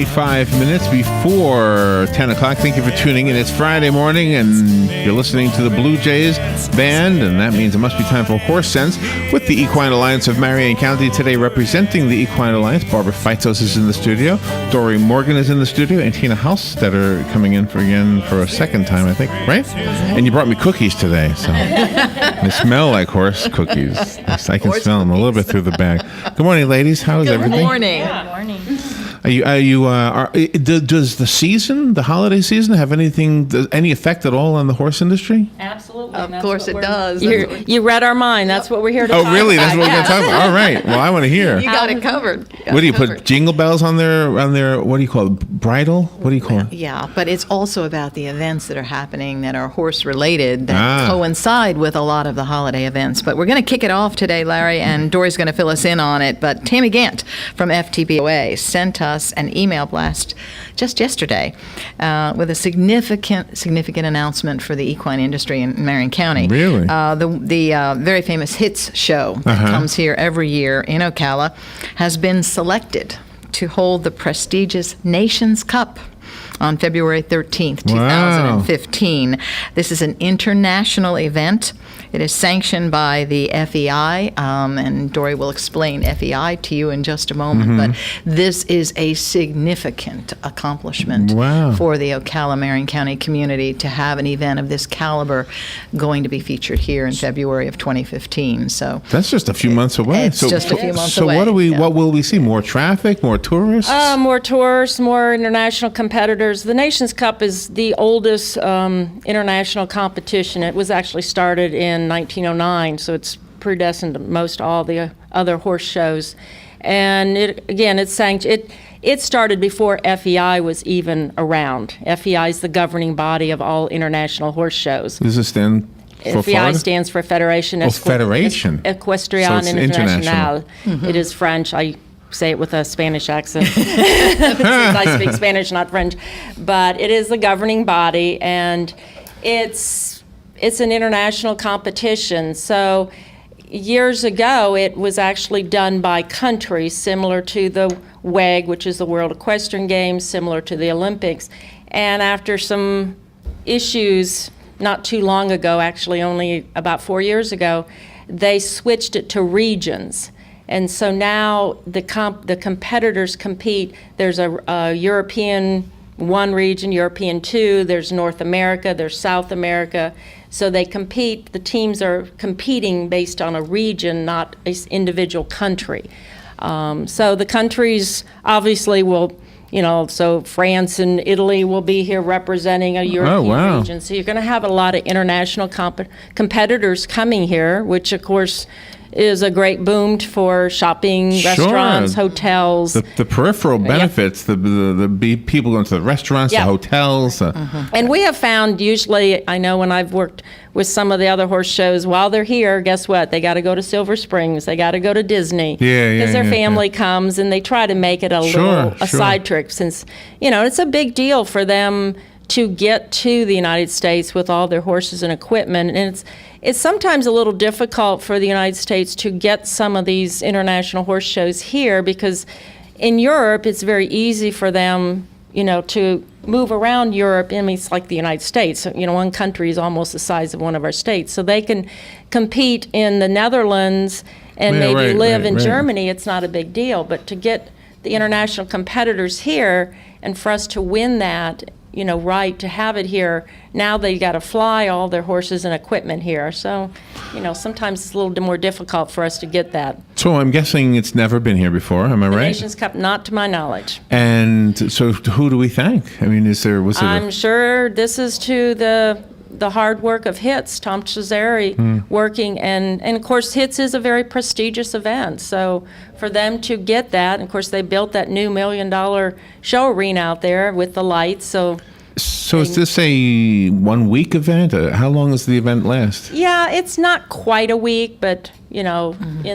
25 minutes before 10 o'clock. Thank you for tuning in. It's Friday morning, and you're listening to the Blue Jays Band, and that means it must be time for Horse Sense with the Equine Alliance of Marion County. Today, representing the Equine Alliance, Barbara Feitzos is in the studio, Dori Morgan is in the studio, and Tina Halsteter coming in for a second time, I think, right? And you brought me cookies today, so they smell like horse cookies. I can smell them a little bit through the bag. Good morning, ladies. How is everything? Good morning. Good morning. Does the season, the holiday season, have any effect at all on the horse industry? Absolutely. Of course it does. You read our mind. That's what we're here to talk about. Oh, really? That's what we're going to talk about? All right. Well, I want to hear. You got it covered. What do you put jingle bells on their, what do you call it, bridle? What do you call it? Yeah, but it's also about the events that are happening that are horse related that coincide with a lot of the holiday events. But we're going to kick it off today, Larry, and Dori's going to fill us in on it. But Tammy Gant from FTBOA sent us an email blast just yesterday with a significant announcement for the equine industry in Marion County. Really? The very famous HITS show that comes here every year in Ocala has been selected to hold the prestigious Nations Cup on February 13th, 2015. Wow. This is an international event. It is sanctioned by the FEI, and Dori will explain FEI to you in just a moment, but this is a significant accomplishment for the Ocala Marion County community to have an event of this caliber going to be featured here in February of 2015. So that's just a few months away. It's just a few months away. So what will we see? More traffic, more tourists? More tourists, more international competitors. The Nations Cup is the oldest international competition. It was actually started in 1909, so it's predestined to most all the other horse shows. And it started before FEI was even around. FEI is the governing body of all international horse shows. Does it stand for FEI Florida? Stands for Federation Federation. Equestrian So it's International. It is French. I say it with a Spanish accent since I speak Spanish, not French. But it is the governing body, and it's an international competition. So years ago, it was actually done by countries, similar to the WEG, which is the World Equestrian Games, similar to the Olympics. And after some issues not too long ago, actually only about 4 years ago, they switched it to regions. And so now the competitors compete. There's a European one region, European two, there's North America, there's South America. So they compete, the teams are competing based on a region, not an individual country. So the countries obviously will, so France and Italy will be here representing a European region. So you're going to have a lot of international competitors coming here, which of course is a great boom for shopping, restaurants, hotels. The peripheral benefits, the people going to the restaurants, the hotels. And we have found usually, I know when I've worked with some of the other horse shows, while they're here, guess what? They got to go to Silver Springs. They got to go to Disney. Because their family comes, and they try to make it a side trick, since, it's a big deal for them to get to the United States with all their horses and equipment. And it's sometimes a little difficult for the United States to get some of these international horse shows here, because in Europe, it's very easy for them, to move around Europe. I mean, it's like the United States. One country is almost the size of one of our states. So they can compete in the Netherlands and live in Germany. It's not a big deal. But to get the international competitors here and for us to win that, to have it here, now they got to fly all their horses and equipment here. So, sometimes it's a little more difficult for us to get that. So I'm guessing it's never been here before, am I right? The Nations Cup, not to my knowledge. And so who do we thank? I mean, I'm sure this is to the hard work of HITS, Tom Cesare working, and of course HITS is a very prestigious event, so for them to get that, and of course they built that new $1 million show arena out there with the lights, so is this a 1 week event? How long does the event last? Yeah, it's not quite a week, but in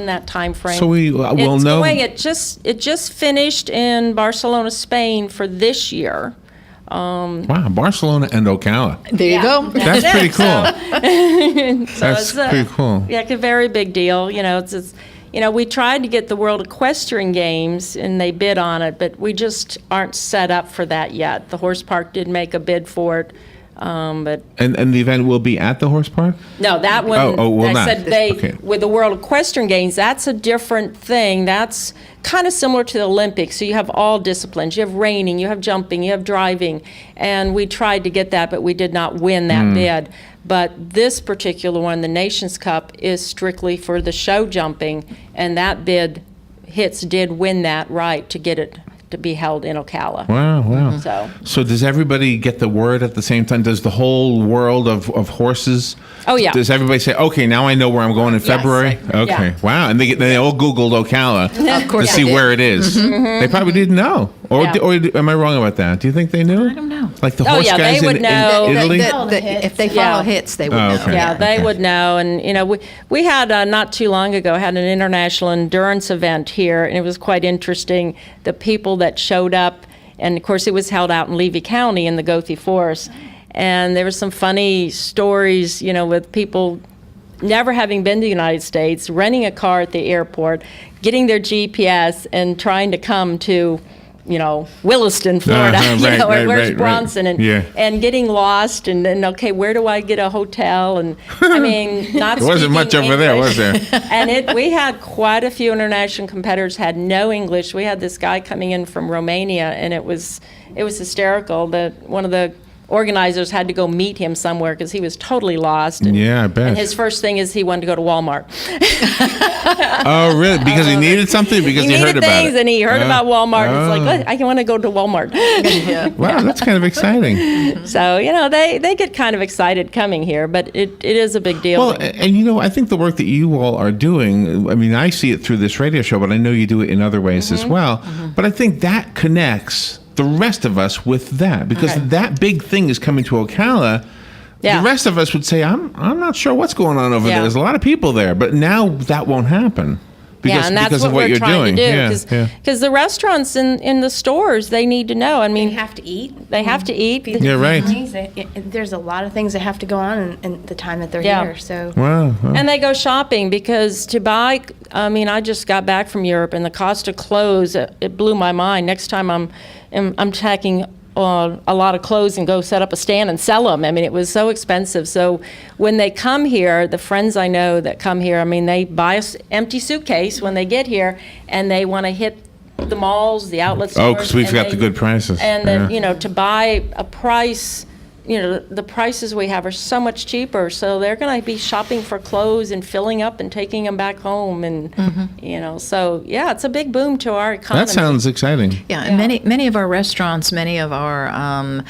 that time frame. So it just finished in Barcelona, Spain for this year. Wow, Barcelona and Ocala. There you go. That's pretty cool. That's pretty cool. Yeah, it's a very big deal. It's we tried to get the World Equestrian Games, and they bid on it, but we just aren't set up for that yet. The horse park did make a bid for it, but And the event will be at the horse park? no, that one. will I not. said Okay. with the World Equestrian Games, that's a different thing. That's kind of similar to the Olympics. So you have all disciplines. You have reining, you have jumping, you have driving, and we tried to get that, but we did not win that bid. But this particular one, the Nations Cup, is strictly for the show jumping, and that bid, HITS did win that right to get it to be held in Ocala. Wow. So does everybody get the word at the same time? Does the whole world of horses? Oh, yeah. Does everybody say, okay, now I know where I'm going in February? Okay. Yeah. Wow. And they all Googled Ocala Of course to see they did. where it is. They probably didn't know. Or, Yeah. or am I wrong about that? Do you think they knew? I don't know. Like the Oh, horse yeah, guys they would in know. Italy? If they follow Yeah. HITS, they would Oh, know. okay. yeah, they Okay. would know. And, we had, not too long ago, had an international endurance event here, and it was quite interesting. The people that showed up, and of course it was held out in Levy County in the Gothi Forest. And there were some funny stories, with people never having been to the United States, renting a car at the airport, getting their GPS, and trying to come to, Williston, Florida, where's Bronson, and getting lost, and then, okay, where do I get a hotel? And I mean, not There wasn't much speaking over there, English. was there? And we had quite a few international competitors had no English. We had this guy coming in from Romania, and it was hysterical. One of the organizers had to go meet him somewhere because he was totally lost. And, Yeah, I bet. And his first thing is he wanted to go to Walmart. Oh, really? Because he needed something? Because he heard needed about things, it? and he heard about Walmart. And Oh. it's like, I want to go to Walmart. Wow, that's kind of exciting. So, they get kind of excited coming here, but it is a big deal. Well, and I think the work that you all are doing, I mean, I see it through this radio show, but I know you do it in other ways as well. But I think that connects the rest of us with that, because that big thing is coming to Ocala. Yeah. The rest of us would say, I'm not sure what's going on over Yeah. there. There's a lot of people there, but now that won't happen. Because, and that's because of what we're you're trying doing. to do. Because the restaurants in the stores, they need to know. I mean, They have to eat. They have to eat. Yeah, right. There's a lot of things that have to go on in the time that they're Yeah. here. So Wow. And they go shopping because to buy, I just got back from Europe, and the cost of clothes, it blew my mind. Next time I'm taking a lot of clothes and go set up a stand and sell them. I mean, it was so expensive. So when they come here, the friends I know that come here, I mean, they buy an empty suitcase when they get here, and they want to hit the malls, the outlet stores. Oh, because we've and got the good prices. And Yeah. then, to buy a price, the prices we have are so much cheaper. So they're going to be shopping for clothes and filling up and taking them back home. And, so yeah, it's a big boom to our economy. That sounds exciting. Yeah, and many of our restaurants, many of our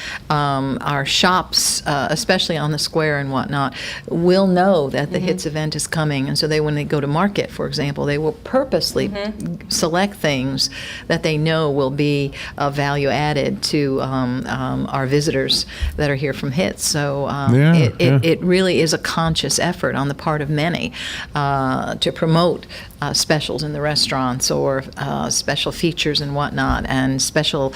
shops, especially on the square and whatnot, will know that the HITS event is coming, and so when they go to market, for example, they will purposely select things that they know will be of value added to our visitors that are here from HITS. So it really is a conscious effort on the part of many to promote specials in the restaurants or special features and whatnot, and special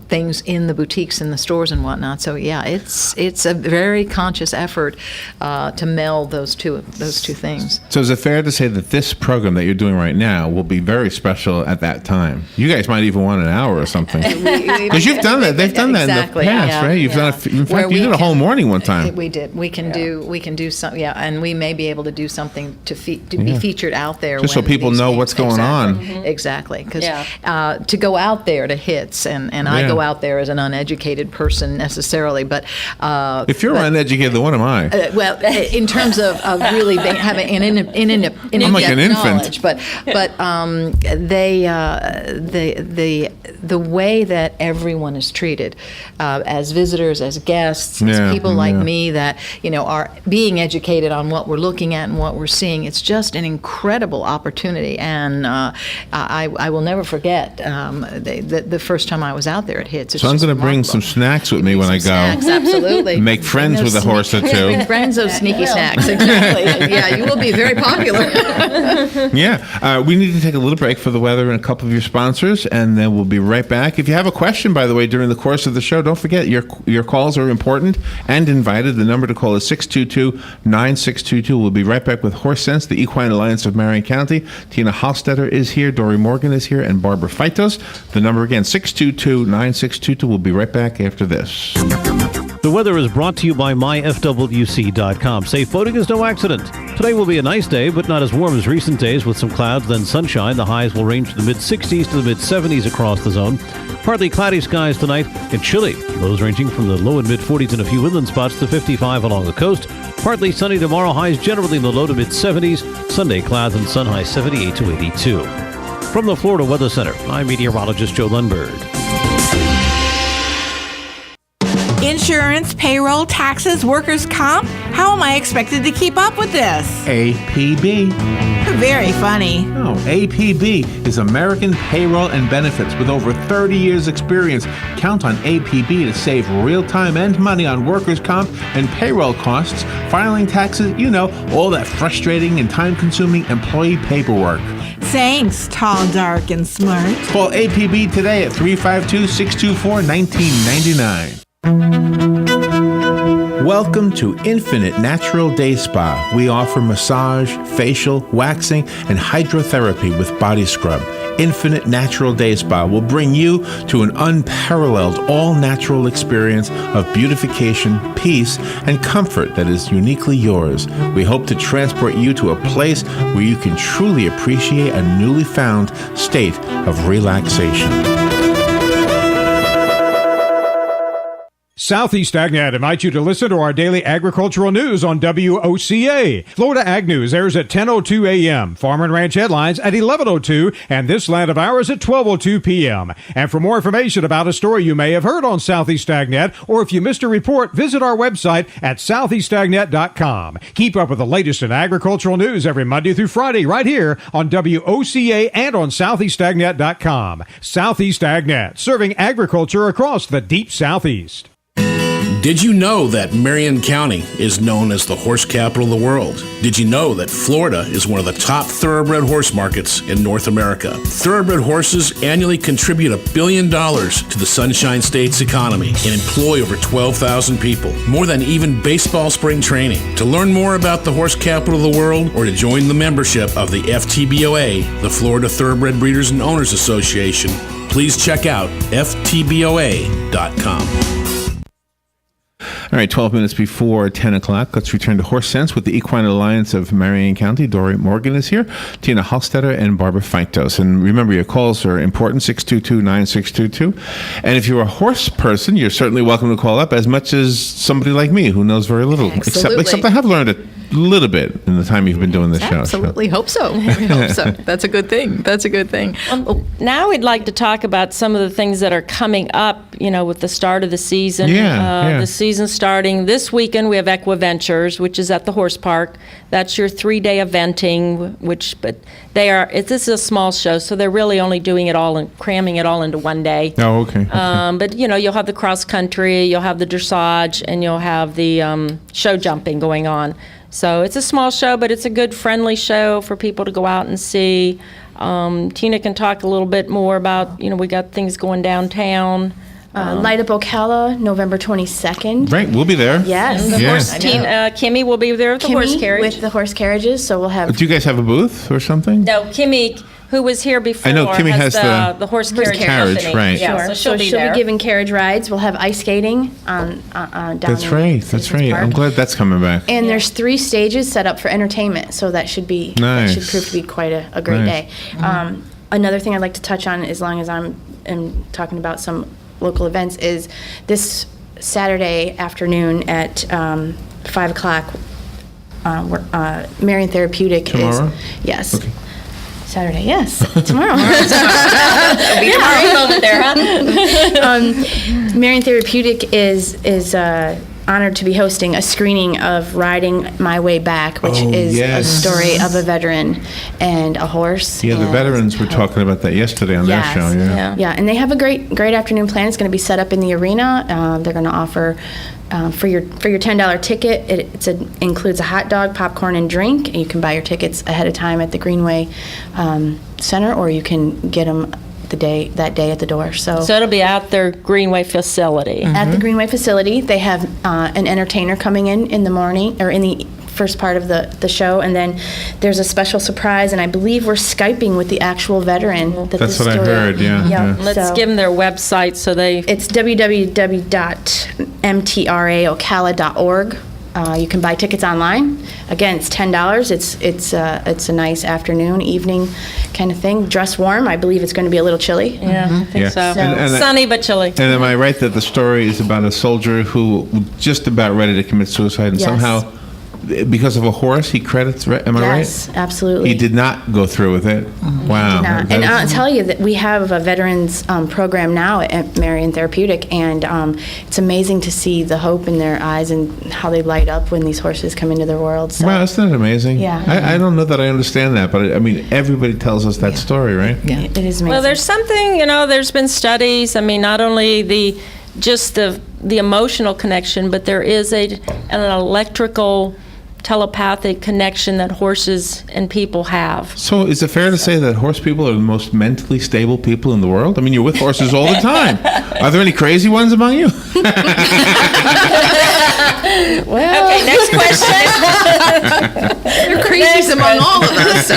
things in the boutiques and the stores and whatnot. So yeah, it's a very conscious effort to meld those two things. So is it fair to say that this program that you're doing right now will be very special at that time? You guys might even want an hour or something. Because you've done that. They've done that Exactly, in the past, yeah, right? You've yeah. done it. In Where fact, you we did a whole morning one time. We did. We can do some. Yeah, and we may be able to do something to be featured out there. Just so when people these know games- what's going on. Exactly. Because Yeah. to go out there to HITS, and I Yeah. go out there as an uneducated person necessarily, but If you're uneducated, then what am I? well, in terms of really having an I'm like an infant. knowledge, but the way that everyone is treated as visitors, as guests, Yeah, as people like yeah. me that are being educated on what we're looking at and what we're seeing. It's just an incredible opportunity, and I will never forget the first time I was out there at HITS. It's So I'm just going to bring remarkable. some snacks with me when I go. Snacks, absolutely. Make friends with a horse or two. Make friends of sneaky snacks, exactly. Yeah, you will be very popular. Yeah. We need to take a little break for the weather and a couple of your sponsors, and then we'll be right back. If you have a question, by the way, during the course of the show, don't forget, Your calls are important and invited. The number to call is 622-9622. We'll be right back with Horse Sense, the Equine Alliance of Marion County. Tina Halsteter is here, Dori Morgan is here, and Barbara Feitos. The number again, 622-9622. We'll be right back after this. The weather is brought to you by myfwc.com. Safe boating is no accident. Today will be a nice day, but not as warm as recent days with some clouds, then sunshine. The highs will range from the mid-60s to the mid-70s across the zone. Partly cloudy skies tonight and chilly. Lows ranging from the low and mid-40s in a few inland spots to 55 along the coast. Partly sunny tomorrow. Highs generally in the low to mid-70s. Sunday clouds and sun high 78 to 82. From the Florida Weather Center, I'm meteorologist Joe Lundberg. Insurance, payroll, taxes, workers' comp? How am I expected to keep up with this? APB. Very funny. No, APB is American Payroll and Benefits with over 30 years experience. Count on APB to save real time and money on workers' comp and payroll costs, filing taxes, all that frustrating and time-consuming employee paperwork. Thanks, tall, dark, and smart. Call APB today at 352-624-1999. Welcome to Infinite Natural Day Spa. We offer massage, facial, waxing, and hydrotherapy with body scrub. Infinite Natural Day Spa will bring you to an unparalleled, all-natural experience of beautification, peace, and comfort that is uniquely yours. We hope to transport you to a place where you can truly appreciate a newly found state of relaxation. Southeast AgNet invites you to listen to our daily agricultural news on WOCA. Florida Ag News airs at 10:02 a.m., Farm and Ranch headlines at 11:02, and This Land of Ours at 12:02 p.m. And for more information about a story you may have heard on Southeast AgNet, or if you missed a report, visit our website at southeastagnet.com. Keep up with the latest in agricultural news every Monday through Friday right here on WOCA and on southeastagnet.com. Southeast AgNet, serving agriculture across the deep Southeast. Did you know that Marion County is known as the horse capital of the world? Did you know that Florida is one of the top thoroughbred horse markets in North America? Thoroughbred horses annually contribute $1 billion to the Sunshine State's economy and employ over 12,000 people, more than even baseball spring training. To learn more about the horse capital of the world or to join the membership of the FTBOA, the Florida Thoroughbred Breeders and Owners Association, please check out ftboa.com. All right, 12 minutes before 10 o'clock. Let's return to Horse Sense with the Equine Alliance of Marion County. Dori Morgan is here, Tina Halsteter, and Barbara Feitos. And remember, your calls are important, 622-9622. And if you're a horse person, you're certainly welcome to call up as much as somebody like me who knows very little. Except I have learned a little bit in the time you've been doing this show. Absolutely. Hope so. We hope so. That's a good thing. That's a good thing. Now we'd like to talk about some of the things that are coming up, with the start of the season. The season starting this weekend. We have Equiventures, which is at the horse park. That's your 3-day eventing, this is a small show, so they're really only doing it all and cramming it all into one day. Oh, okay. But you'll have the cross country, you'll have the dressage, and you'll have the show jumping going on. So it's a small show, but it's a good, friendly show for people to go out and see. Tina can talk a little bit more about, we got things going downtown. Light Up Ocala, November 22nd. Right, we'll be there. Yes. Kimmy will be there with the horse carriage. With the horse carriages, so we'll have... Do you guys have a booth or something? No, Kimmy, who was here before, I know Kimmy has the horse carriage company. Right. Yeah, Sure. so she'll be giving carriage rides. We'll have ice skating down That's right. Park. I'm glad that's coming back. And there's 3 stages set up for entertainment, so that should be Nice. that should prove to be quite a great Nice. day. Another thing I'd like to touch on, as long as I'm talking about some local events, is this Saturday afternoon at 5 o'clock. Marion Therapeutic Tomorrow? is yes. Okay. Saturday, yes. Tomorrow. It'll be tomorrow moment there, huh? Marion Therapeutic is honored to be hosting a screening of Riding My Way Back, which is a story of a veteran and a horse. Yeah, the veterans were talking about that yesterday on their show. Yeah, and they have a great afternoon plan. It's going to be set up in the arena. They're going to offer for your $10 ticket. It includes a hot dog, popcorn, and drink. And you can buy your tickets ahead of time at the Greenway Center, or you can get them that day at the door. So it'll be at their Greenway facility. at the Greenway facility, they have an entertainer coming in the morning, or in the first part of the show, and then there's a special surprise, and I believe we're Skyping with the actual veteran. That's what I heard, yeah. Let's give them their website so It's www.mtraocala.org. You can buy tickets online. Again, it's $10. It's a nice afternoon, evening kind of thing. Dress warm. I believe it's going to be a little chilly. Yeah, I think so. And Sunny but chilly. And am I right that the story is about a soldier who just about ready to commit suicide, and Yes. somehow, because of a horse, he credits, am I right? Yes, absolutely. He did not go through with it. Wow. Not. And I'll tell you that we have a veterans program now at Marion Therapeutic, and it's amazing to see the hope in their eyes and how they light up when these horses come into their world. So. Wow, isn't that amazing? Yeah. I don't know that I understand that, but I mean, everybody tells us that story, right? Yeah. It is amazing. Well, there's something, there's been studies, not only the emotional connection, but there is an electrical telepathic connection that horses and people have. So is it fair to say that horse people are the most mentally stable people in the world? I mean, you're with horses all the time. Are there any crazy ones among you? Well, okay, next question. There are crazies among all of us, so,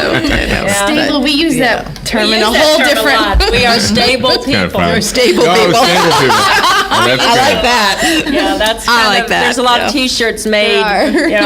stable, we use that term in a use that whole term different... a lot. We are stable Kind of people. funny. stable Oh, people. stable people. Oh, that's I good. like that. Yeah, that's I kind like of, that, there's a lot yeah. of T-shirts made.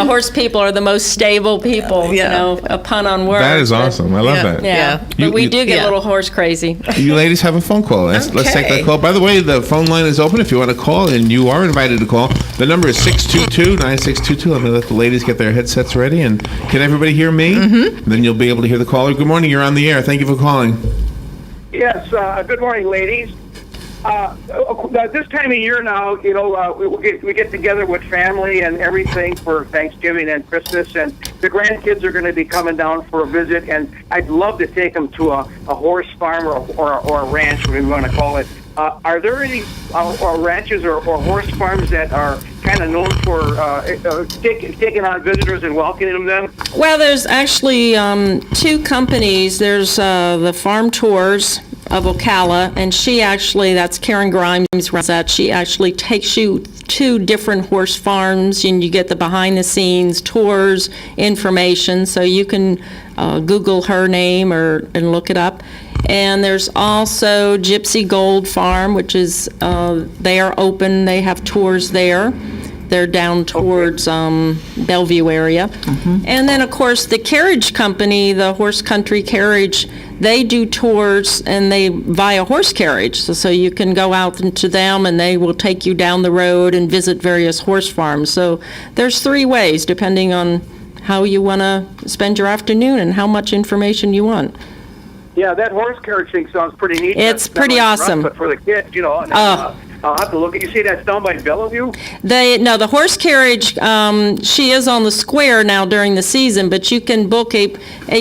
Horse people are the most stable people. Yeah. A pun on words. That is but- awesome. I love Yeah. that. Yeah, You- but we you- do get Yeah. a little horse crazy. You ladies have a phone call. Let's take that Okay. call. By the way, the phone line is open if you want to call, and you are invited to call. The number is 622-9622. Let me let the ladies get their headsets ready. And can everybody hear me? Mm-hmm. Then you'll be able to hear the caller. Good morning. You're on the air. Thank you for calling. Yes, good morning, ladies. This time of year now, we get together with family and everything for Thanksgiving and Christmas, and the grandkids are going to be coming down for a visit, and I'd love to take them to a horse farm or a ranch, whatever you want to call it. Are there any ranches or horse farms that are kind of known for taking on visitors and welcoming them? Well, there's actually two companies. There's the Farm Tours of Ocala, and that's Karen Grimes runs that. She actually takes you to different horse farms, and you get the behind-the-scenes tours, information, so you can Google her name and look it up. And there's also Gypsy Gold Farm, which is, they are open, they have tours there. They're down towards Bellevue area. Mm-hmm. And then, of course, the carriage company, the Horse Country Carriage, they do tours and they via horse carriage. So you can go out to them and they will take you down the road and visit various horse farms. So there's three ways, depending on how you want to spend your afternoon and how much information you want. Yeah, that horse carriage thing sounds pretty neat. It's pretty awesome. But for the kids, I'll have to look at. You see that's down by Bellevue? The horse carriage, she is on the square now during the season, but you can book a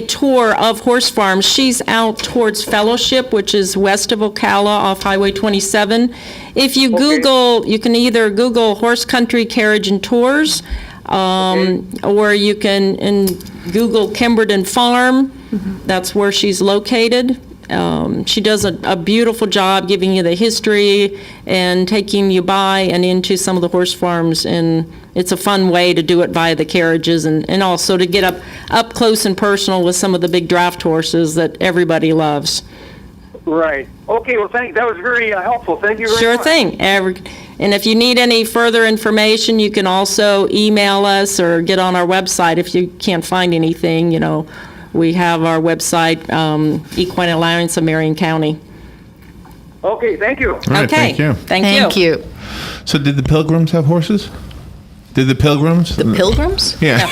tour of horse farms. She's out towards Fellowship, which is west of Ocala off Highway 27. If you Google, you can either Google Horse Country Carriage and Tours, or you can Google Kimberton Farm. Mm-hmm. That's where she's located. She does a beautiful job giving you the history and taking you by and into some of the horse farms, and it's a fun way to do it via the carriages and also to get up close and personal with some of the big draft horses that everybody loves. Right. Okay, well, that was very helpful. Thank you very much. Sure thing. And if you need any further information, you can also email us or get on our website if you can't find anything, We have our website, Equine Alliance of Marion County. Okay, thank you. All right, Okay. thank you. Thank you. So did the Pilgrims have horses? Did the Pilgrims? The Pilgrims? Yeah.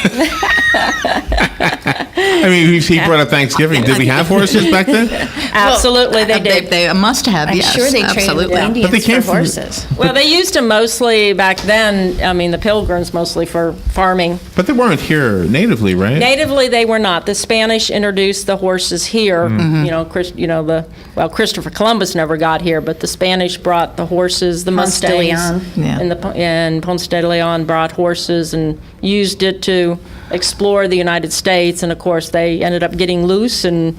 I mean, he brought up Thanksgiving. Did we have horses back then? Absolutely, they did. They must have, I'm yes. sure they traded absolutely. with Indians But they came for from- horses. Well, they used them mostly back then, the Pilgrims mostly for farming. But they weren't here natively, right? Natively, they were not. The Spanish introduced the horses here. Christopher Columbus never got here, but the Spanish brought the horses, the Ponce de Mustangs. Leon. Yeah. And Ponce de Leon brought horses and used it to explore the United States. And of course, course, they ended up getting loose and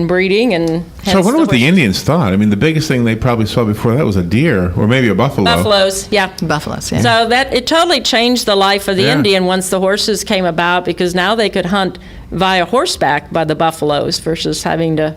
breeding. And So I wonder what the Indians thought. I mean, the biggest thing they probably saw before that was a deer or maybe a buffalo. Buffaloes, yeah. Buffaloes, yeah. So that it totally changed the life of the Indian once the horses came about, because now they could hunt via horseback by the buffaloes versus having to,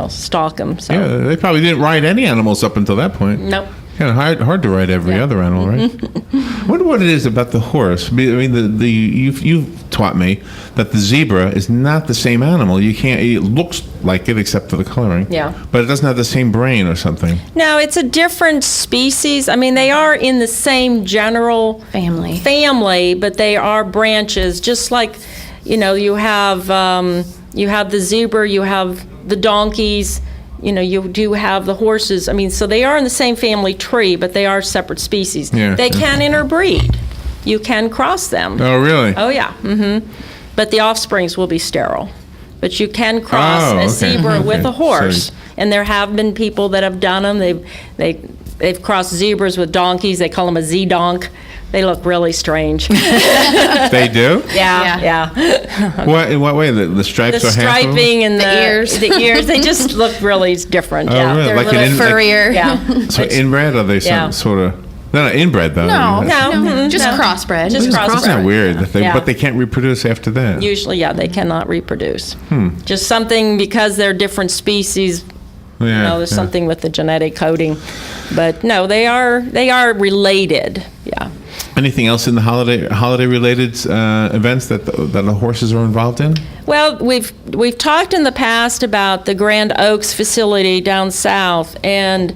stalk them. So. Yeah, they probably didn't ride any animals up until that point. Nope. Kind of hard to ride every other animal, right? I wonder what it is about the horse. I mean, you've taught me that the zebra is not the same animal. It looks like it except for the coloring. Yeah. But it doesn't have the same brain or something. No, it's a different species. I mean, they are in the same general family, but they are branches. Just like, you have the zebra, you have the donkeys. You do have the horses. I mean, so they are in the same family tree, but they are separate species. Yeah. They can interbreed. You can cross them. Oh, really? Oh, yeah. But the offsprings will be sterile. But you can cross a zebra with a horse. And there have been people that have done them. They've crossed zebras with donkeys. They call them a Z-donk. They look really strange. They do? Yeah. In what way? The stripes The are half of them? striping and the ears. The ears, they just look really different. Oh, really? They're Like a little furrier. So inbred, or are they sort of... They're not inbred, though. No. Just crossbred. Just crossbred. Isn't that weird? But they can't reproduce after that. Usually, they cannot reproduce. Just something, because they're different species, there's something with the genetic coding. But no, they are related. Yeah. Anything else in the holiday-related events that the horses are involved in? Well, we've talked in the past about the Grand Oaks facility down south, and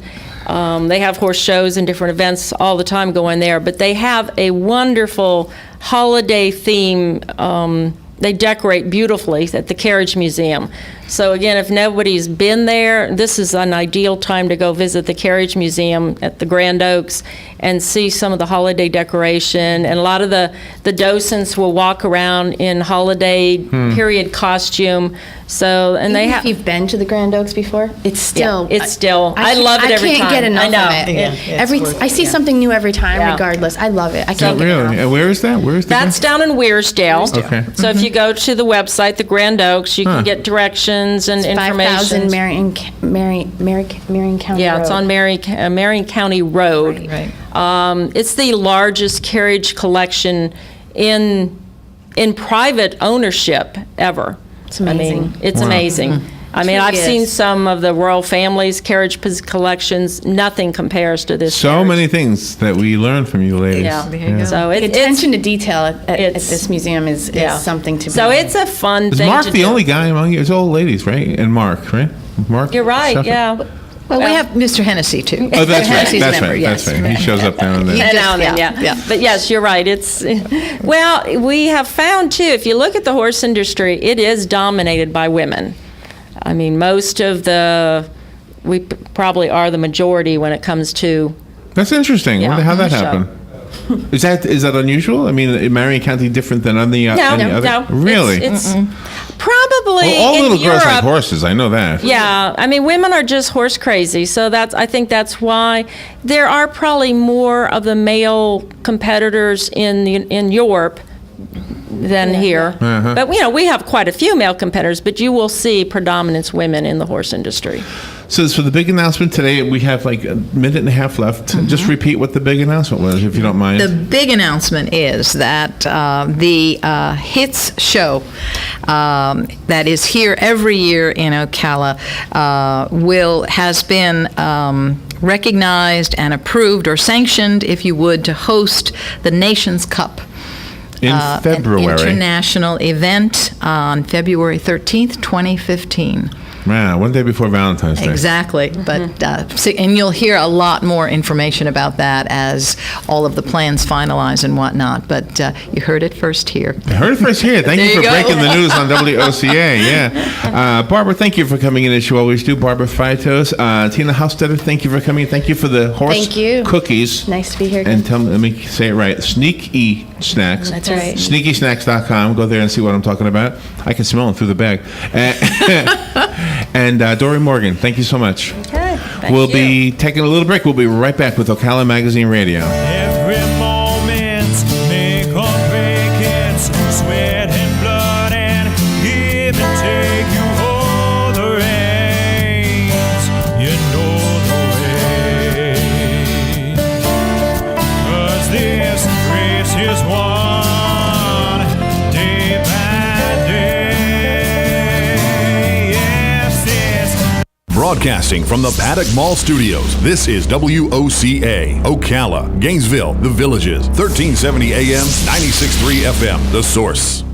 they have horse shows and different events all the time going there. But they have a wonderful holiday theme. They decorate beautifully at the Carriage Museum. So again, if nobody's been there, this is an ideal time to go visit the Carriage Museum at the Grand Oaks and see some of the holiday decoration. And a lot of the docents will walk around in holiday period costume. So, and they have. If you've been to the Grand Oaks before, it's still. I love it every time. I can't get enough I know. of it. I see something new every time, regardless. I love it. I can't get enough. And where is that? That's down in Weirsdale. Okay. So if you go to the website, the Grand Oaks, you can get directions and information. 5,000 Marion County Yeah, Road. it's on Marion County Road. Right. It's the largest carriage collection in private ownership ever. It's amazing. It's amazing. I mean, I've seen some of the royal families' carriage collections. Nothing compares to this. So many things that we learn from you ladies. Yeah. So The attention to detail at this museum is something to be. So it's a fun Is thing Mark to the do. only guy among you? It's all ladies, right? And Mark, right? Mark. You're right. Suffolk? Yeah. Well, we have Mr. Hennessy, too. Oh, that's right. Hennessy's That's member, right. yes. That's right. He shows up now and then. Now and then, yeah. But yes, you're right. It's well, we have found too. If you look at the horse industry, it is dominated by women. I mean, we probably are the majority when it comes to. That's interesting. Yeah. Wonder how that So- happened. Is that unusual? I mean, is Marion County different than any other? No. Really? It's probably Well, all in little girls Europe. like horses. I know that. Yeah, I mean, women are just horse crazy, so I think that's why there are probably more of the male competitors in Europe than here. But we have quite a few male competitors, but you will see predominance women in the horse industry. So for the big announcement today, we have like a minute and a half left. Just repeat what the big announcement was, if you don't mind. The big announcement is that the HITS show that is here every year in Ocala has been recognized and approved or sanctioned, if you would, to host the Nations Cup. In February. An international event on February 13th, 2015. Wow, one day before Valentine's Day. Exactly, but and you'll hear a lot more information about that as all of the plans finalize and whatnot. But you heard it first here. I heard it first here. Thank you for you go. breaking the news on WOCA. Yeah, Barbara, thank you for coming in as you always do. Barbara Freitos, Tina Halsteter, thank you for coming. Thank you for the horse cookies. Nice to be here. And let me say it right. Sneaky Snacks. That's right. SneakySnacks.com. Go there and see what I'm talking about. I can smell them through the bag. And Dori Morgan, thank you so much. Okay. We'll be taking a little break. We'll be right back with Ocala Magazine Radio. Every moment, make or break it, sweat and blood and Broadcasting from the Paddock Mall Studios, this is WOCA, Ocala, Gainesville, The Villages, 1370 AM, 96.3 FM, The Source.